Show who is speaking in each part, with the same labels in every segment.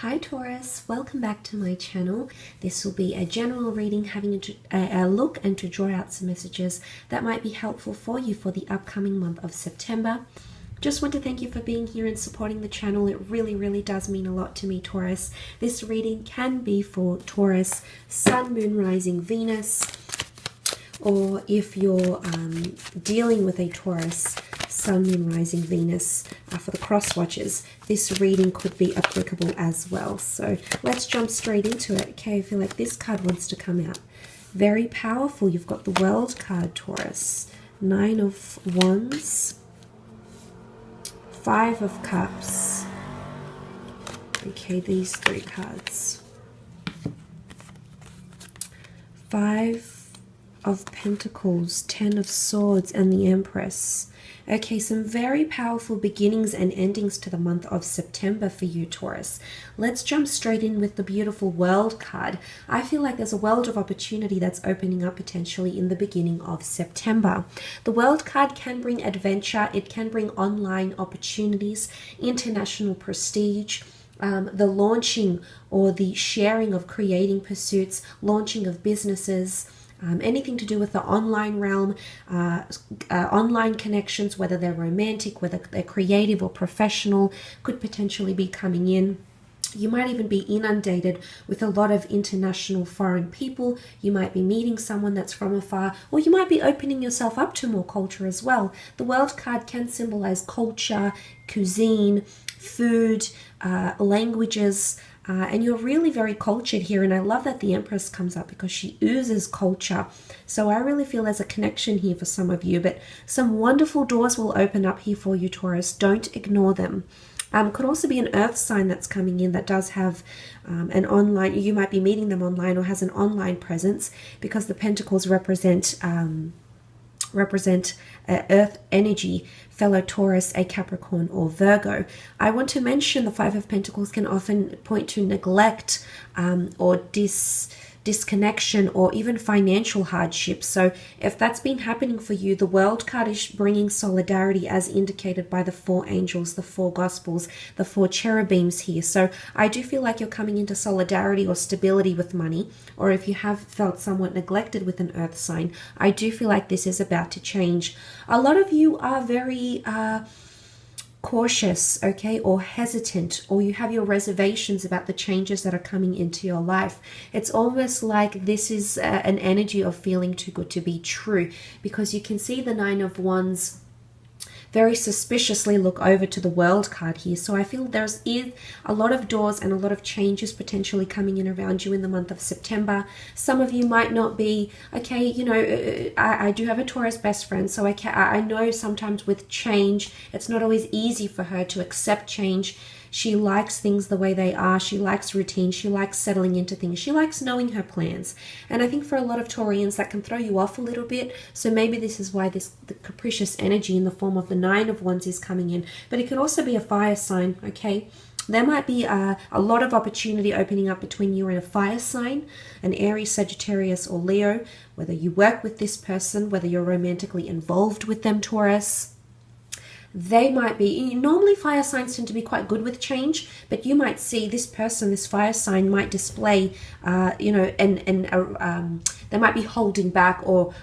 Speaker 1: Hi Taurus, welcome back to my channel. This will be a general reading having a look and to draw out some messages that might be helpful for you for the upcoming month of September. Just want to thank you for being here and supporting the channel. It really does mean a lot to me, Taurus. This reading can be for Taurus, Sun, Moon, Rising, Venus, or if you're dealing with a Taurus, Sun, Moon, Rising, Venus, for the cross watchers, this reading could be applicable as well. So let's jump straight into it. Okay, I feel like this card wants to come out. Very powerful. You've got the World card, Taurus. 9 of Wands. 5 of Cups. Okay, these 3 cards. 5 of Pentacles, 10 of Swords, and the Empress. Okay, some very powerful beginnings and endings to the month of September for you, Taurus. Let's jump straight in with the beautiful World card. I feel like there's a world of opportunity that's opening up potentially in the beginning of September. The World card can bring adventure. It can bring online opportunities, international prestige, the launching or the sharing of creating pursuits, launching of businesses, anything to do with the online realm, online connections, whether they're romantic, whether they're creative or professional, could potentially be coming in. You might even be inundated with a lot of international foreign people. You might be meeting someone that's from afar, or you might be opening yourself up to more culture as well. The World card can symbolize culture, cuisine, food, languages, and you're really very cultured here, and I love that the Empress comes up because she oozes culture. So I really feel there's a connection here for some of you, but some wonderful doors will open up here for you, Taurus. Don't ignore them. Could also be an earth sign that's coming in that does have an online, you might be meeting them online or has an online presence, because the Pentacles represent earth energy, fellow Taurus, a Capricorn, or Virgo. I want to mention the 5 of Pentacles can often point to neglect or disconnection or even financial hardship. So if that's been happening for you, the World card is bringing solidarity as indicated by the 4 angels, the 4 gospels, the 4 cherubims here. So I do feel like you're coming into solidarity or stability with money, or if you have felt somewhat neglected with an earth sign, I do feel like this is about to change. A lot of you are very cautious, okay, or hesitant, or you have your reservations about the changes that are coming into your life. It's almost like this is an energy of feeling too good to be true, because you can see the 9 of Wands very suspiciously look over to the World card here. So I feel there's a lot of doors and a lot of changes potentially coming in around you in the month of September. Some of you might not be, okay, you know, I do have a Taurus best friend, so I know sometimes with change, it's not always easy for her to accept change. She likes things the way they are. She likes routine. She likes settling into things. She likes knowing her plans. And I think for a lot of Taurians, that can throw you off a little bit. So maybe this is why the capricious energy in the form of the 9 of Wands is coming in. But it could also be a fire sign, okay? There might be a lot of opportunity opening up between you and a fire sign, an Aries, Sagittarius, or Leo, whether you work with this person, whether you're romantically involved with them, Taurus. They might be, normally fire signs tend to be quite good with change, but you might see this person, this fire sign might display, you know, they might be holding back or,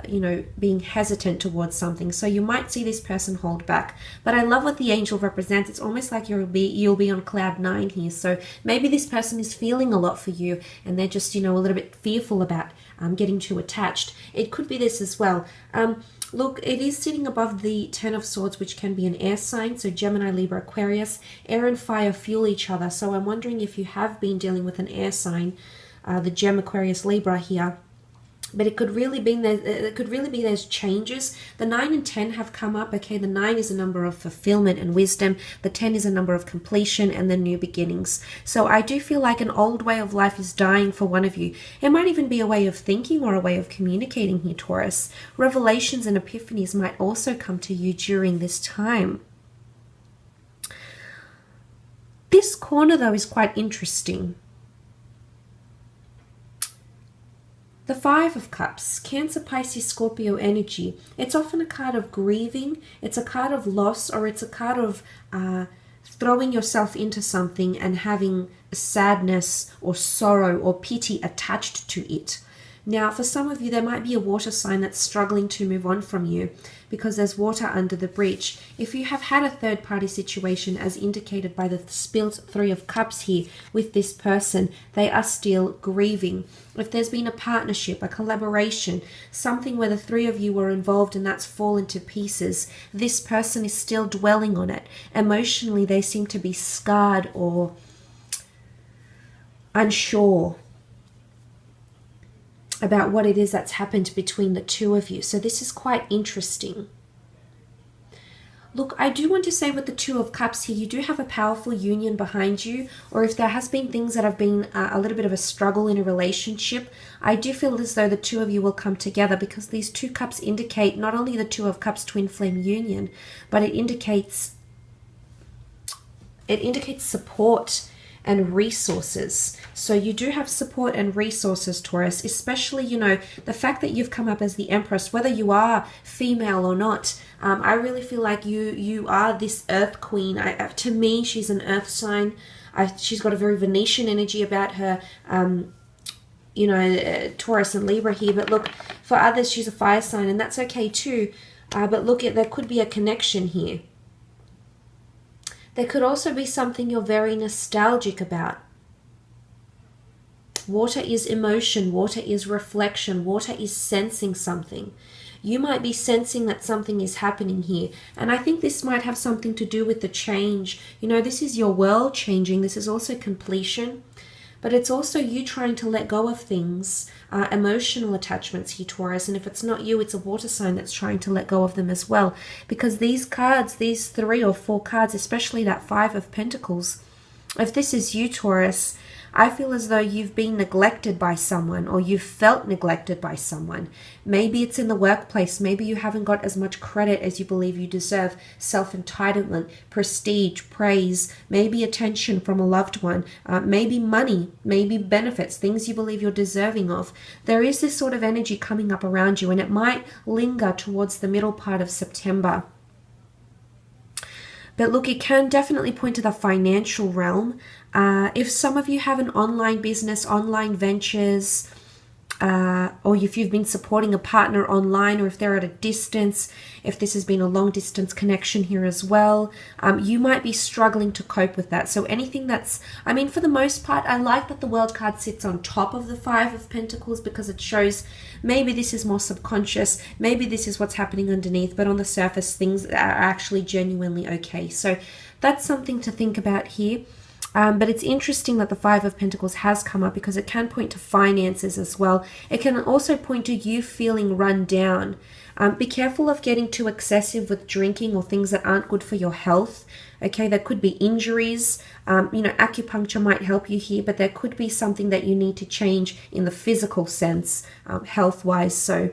Speaker 1: you know, being hesitant towards something. So you might see this person hold back. But I love what the angel represents. It's almost like you'll be on cloud 9 here. So maybe this person is feeling a lot for you, and they're just, you know, a little bit fearful about getting too attached. It could be this as well. Look, it is sitting above the 10 of Swords, which can be an air sign. So Gemini, Libra, Aquarius. Air and fire fuel each other. So I'm wondering if you have been dealing with an air sign, the Gem, Aquarius, Libra here. But it could really be those changes. The 9 and 10 have come up. Okay, the 9 is a number of fulfillment and wisdom. The 10 is a number of completion and the new beginnings. So I do feel like an old way of life is dying for one of you. It might even be a way of thinking or a way of communicating here, Taurus. Revelations and epiphanies might also come to you during this time. This corner, though, is quite interesting. The 5 of Cups, Cancer, Pisces, Scorpio energy. It's often a card of grieving. It's a card of loss, or it's a card of throwing yourself into something and having sadness or sorrow or pity attached to it. Now, for some of you, there might be a water sign that's struggling to move on from you because there's water under the bridge. If you have had a third-party situation, as indicated by the spilled Three of Cups here with this person, they are still grieving. If there's been a partnership, a collaboration, something where the three of you were involved and that's fallen to pieces, this person is still dwelling on it. Emotionally, they seem to be scarred or unsure about what it is that's happened between the two of you. So this is quite interesting. Look, I do want to say with the Two of Cups here, you do have a powerful union behind you, or if there has been things that have been a little bit of a struggle in a relationship, I do feel as though the two of you will come together, because these two cups indicate not only the Two of Cups twin flame union, but it indicates support and resources. So you do have support and resources, Taurus, especially, you know, the fact that you've come up as the Empress, whether you are female or not. I really feel like you are this earth queen. To me, she's an earth sign. She's got a very Venetian energy about her, you know, Taurus and Libra here. But look, for others, she's a fire sign, and that's okay too. But look, there could be a connection here. There could also be something you're very nostalgic about. Water is emotion. Water is reflection. Water is sensing something. You might be sensing that something is happening here. And I think this might have something to do with the change. You know, this is your world changing. This is also completion. But it's also you trying to let go of things, emotional attachments here, Taurus. And if it's not you, it's a water sign that's trying to let go of them as well. Because these cards, these 3 or 4 cards, especially that 5 of Pentacles, if this is you, Taurus, I feel as though you've been neglected by someone, or you've felt neglected by someone. Maybe it's in the workplace. Maybe you haven't got as much credit as you believe you deserve. Self-entitlement, prestige, praise, maybe attention from a loved one, maybe money, maybe benefits, things you believe you're deserving of. There is this sort of energy coming up around you, and it might linger towards the middle part of September. But look, it can definitely point to the financial realm. If some of you have an online business, online ventures, or if you've been supporting a partner online, or if they're at a distance, if this has been a long distance connection here as well, you might be struggling to cope with that. So anything that's, I mean, for the most part, I like that the World card sits on top of the 5 of Pentacles, because it shows maybe this is more subconscious, maybe this is what's happening underneath, but on the surface, things are actually genuinely okay. So that's something to think about here. But it's interesting that the 5 of Pentacles has come up, because it can point to finances as well. It can also point to you feeling run down. Be careful of getting too excessive with drinking or things that aren't good for your health. Okay, there could be injuries. You know, acupuncture might help you here, but there could be something that you need to change in the physical sense, health-wise. So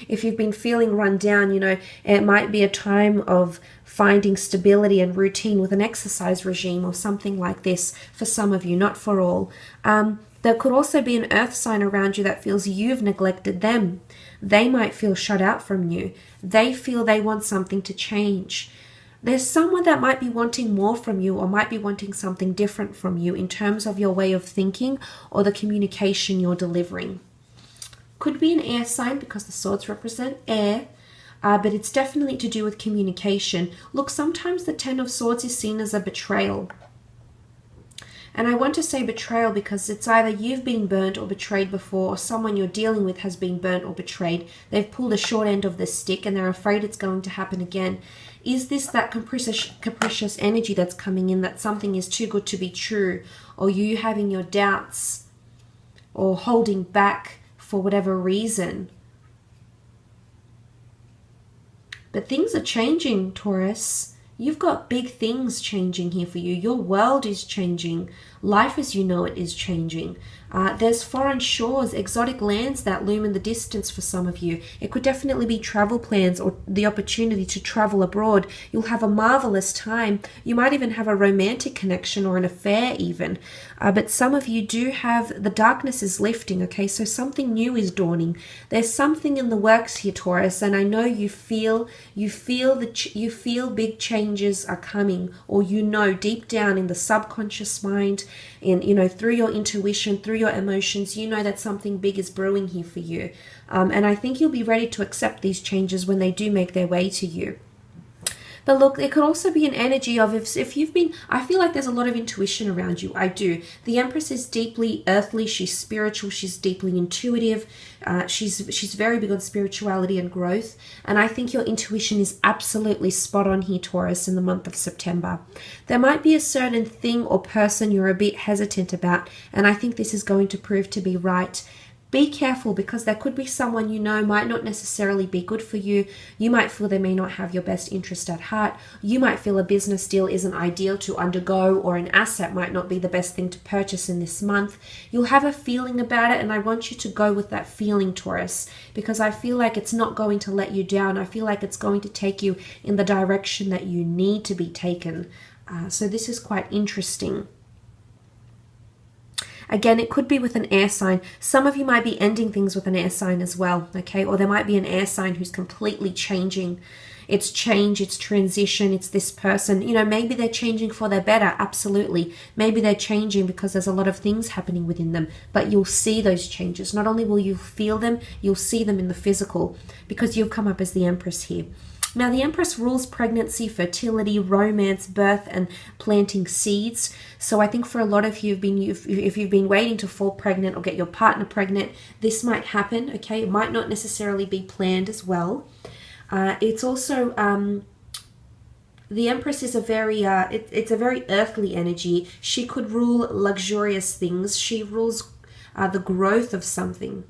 Speaker 1: if you've been feeling run down, you know, it might be a time of finding stability and routine with an exercise regime or something like this for some of you, not for all. There could also be an earth sign around you that feels you've neglected them. They might feel shut out from you. They feel they want something to change. There's someone that might be wanting more from you, or might be wanting something different from you in terms of your way of thinking or the communication you're delivering. Could be an air sign, because the swords represent air, but it's definitely to do with communication. Look, sometimes the 10 of Swords is seen as a betrayal. And I want to say betrayal because it's either you've been burnt or betrayed before, or someone you're dealing with has been burnt or betrayed. They've pulled a short end of the stick and they're afraid it's going to happen again. Is this that capricious energy that's coming in, that something is too good to be true, or you having your doubts or holding back for whatever reason? But things are changing, Taurus. You've got big things changing here for you. Your world is changing. Life as you know it is changing. There's foreign shores, exotic lands that loom in the distance for some of you. It could definitely be travel plans or the opportunity to travel abroad. You'll have a marvelous time. You might even have a romantic connection or an affair even. But some of you do have, the darkness is lifting, okay? So something new is dawning. There's something in the works here, Taurus, and I know you feel big changes are coming, or you know deep down in the subconscious mind, through your intuition, through your emotions, you know that something big is brewing here for you. And I think you'll be ready to accept these changes when they do make their way to you. But look, it could also be an energy of if you've been, I feel like there's a lot of intuition around you. I do. The Empress is deeply earthly. She's spiritual. She's deeply intuitive. She's very big on spirituality and growth. And I think your intuition is absolutely spot on here, Taurus, in the month of September. There might be a certain thing or person you're a bit hesitant about, and I think this is going to prove to be right. Be careful, because there could be someone you know might not necessarily be good for you. You might feel they may not have your best interest at heart. You might feel a business deal isn't ideal to undergo, or an asset might not be the best thing to purchase in this month. You'll have a feeling about it, and I want you to go with that feeling, Taurus, because I feel like it's not going to let you down. I feel like it's going to take you in the direction that you need to be taken. So this is quite interesting. Again, it could be with an air sign. Some of you might be ending things with an air sign as well, okay? Or there might be an air sign who's completely changing. It's change, it's transition, it's this person. Maybe they're changing for their better, absolutely. Maybe they're changing because there's a lot of things happening within them. But you'll see those changes. Not only will you feel them, you'll see them in the physical, because you've come up as the Empress here. Now, the Empress rules pregnancy, fertility, romance, birth, and planting seeds. So I think for a lot of you, if you've been waiting to fall pregnant or get your partner pregnant, this might happen, okay? It might not necessarily be planned as well. It's also, the Empress is a very, it's a very earthly energy. She could rule luxurious things. She rules the growth of something.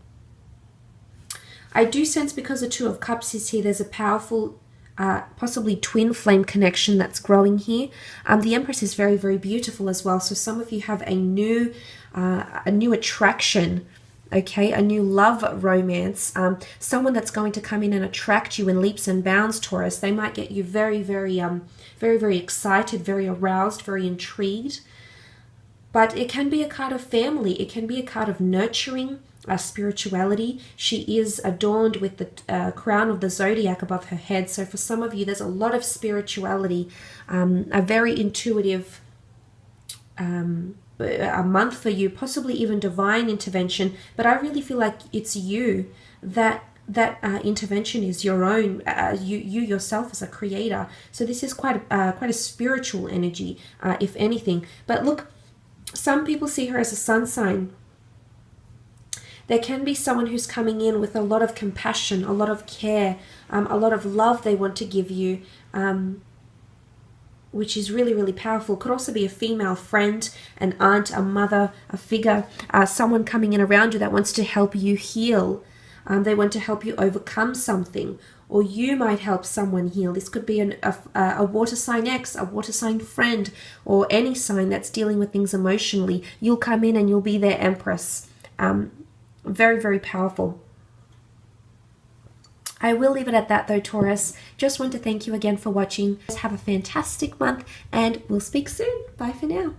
Speaker 1: I do sense, because the Two of Cups is here, there's a powerful possibly twin flame connection that's growing here. The Empress is very, very beautiful as well. So some of you have a new attraction, okay, a new love romance. Someone that's going to come in and attract you in leaps and bounds, Taurus. They might get you very, very, very, very excited, very aroused, very intrigued. But it can be a card of family. It can be a card of nurturing, spirituality. She is adorned with the crown of the zodiac above her head. So for some of you, there's a lot of spirituality, a very intuitive a month for you, possibly even divine intervention. But I really feel like it's you that intervention is your own, you yourself as a creator. So this is quite a spiritual energy, if anything. But look, some people see her as a sun sign. There can be someone who's coming in with a lot of compassion, a lot of care, a lot of love they want to give you, which is really, really powerful. Could also be a female friend, an aunt, a mother, a figure, someone coming in around you that wants to help you heal. They want to help you overcome something, or you might help someone heal. This could be a water sign ex, a water sign friend, or any sign that's dealing with things emotionally. You'll come in and you'll be their Empress. Very, very powerful. I will leave it at that though, Taurus. Just want to thank you again for watching. Have a fantastic month, and we'll speak soon. Bye for now.